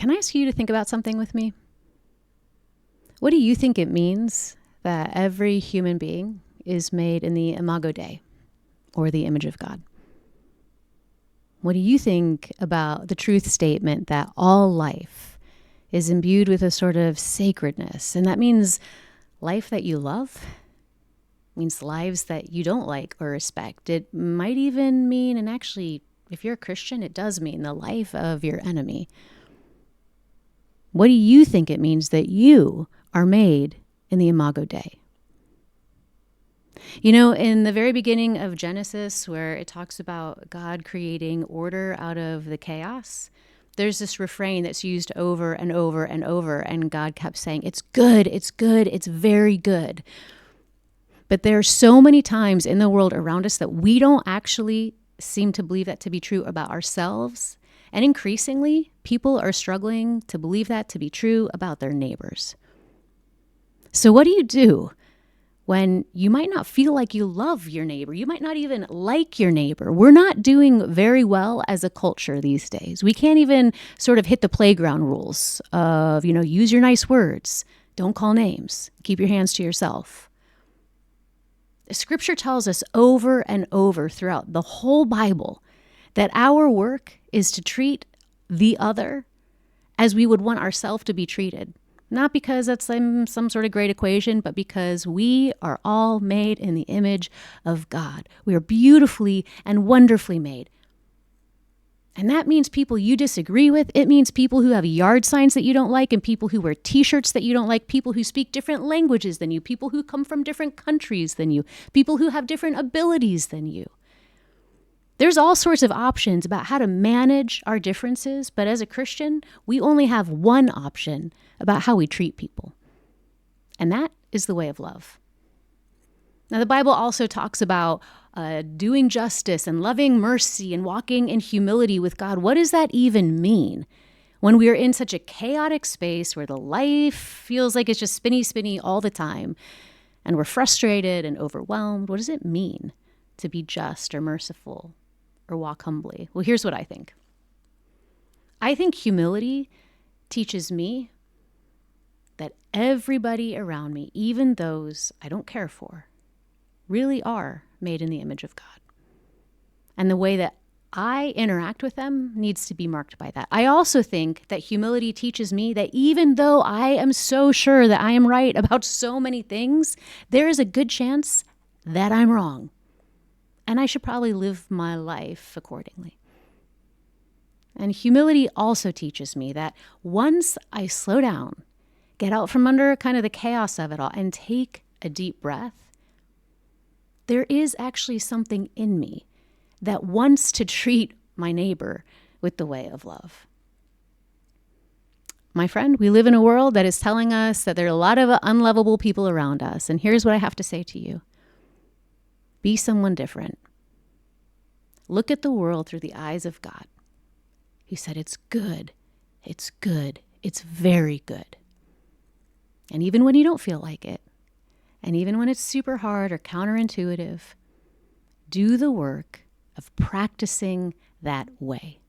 Can I ask you to think about something with me? What do you think it means that every human being is made in the Imago Dei, or the image of God? What do you think about the truth statement that all life is imbued with a sort of sacredness? And that means life that you love, means lives that you don't like or respect. It might even mean, and actually, if you're a Christian, it does mean the life of your enemy. What do you think it means that you are made in the Imago Dei? You know, in the very beginning of Genesis, where it talks about God creating order out of the chaos, there's this refrain that's used over and over and over, and God kept saying, it's good, it's good, it's very good. But there are so many times in the world around us that we don't actually seem to believe that to be true about ourselves. And increasingly, people are struggling to believe that to be true about their neighbors. So what do you do when you might not feel like you love your neighbor? You might not even like your neighbor. We're not doing very well as a culture these days. We can't even sort of hit the playground rules of, use your nice words. Don't call names. Keep your hands to yourself. Scripture tells us over and over throughout the whole Bible that our work is to treat the other as we would want ourselves to be treated. Not because that's some sort of great equation, but because we are all made in the image of God. We are beautifully and wonderfully made. And that means people you disagree with. It means people who have yard signs that you don't like, and people who wear t-shirts that you don't like, people who speak different languages than you, people who come from different countries than you, people who have different abilities than you. There's all sorts of options about how to manage our differences, but as a Christian, we only have one option about how we treat people. And that is the way of love. Now, the Bible also talks about doing justice and loving mercy and walking in humility with God. What does that even mean when we are in such a chaotic space where the life feels like it's just spinny all the time and we're frustrated and overwhelmed? What does it mean to be just or merciful or walk humbly? Well, here's what I think. I think humility teaches me that everybody around me, even those I don't care for, really are made in the image of God. And the way that I interact with them needs to be marked by that. I also think that humility teaches me that even though I am so sure that I am right about so many things, there is a good chance that I'm wrong. And I should probably live my life accordingly. And humility also teaches me that once I slow down, get out from under kind of the chaos of it all, and take a deep breath, there is actually something in me that wants to treat my neighbor with the way of love. My friend, we live in a world that is telling us that there are a lot of unlovable people around us. And here's what I have to say to you. Be someone different. Look at the world through the eyes of God. He said, it's good, it's very good. And even when you don't feel like it, and even when it's super hard or counterintuitive, do the work of practicing that way.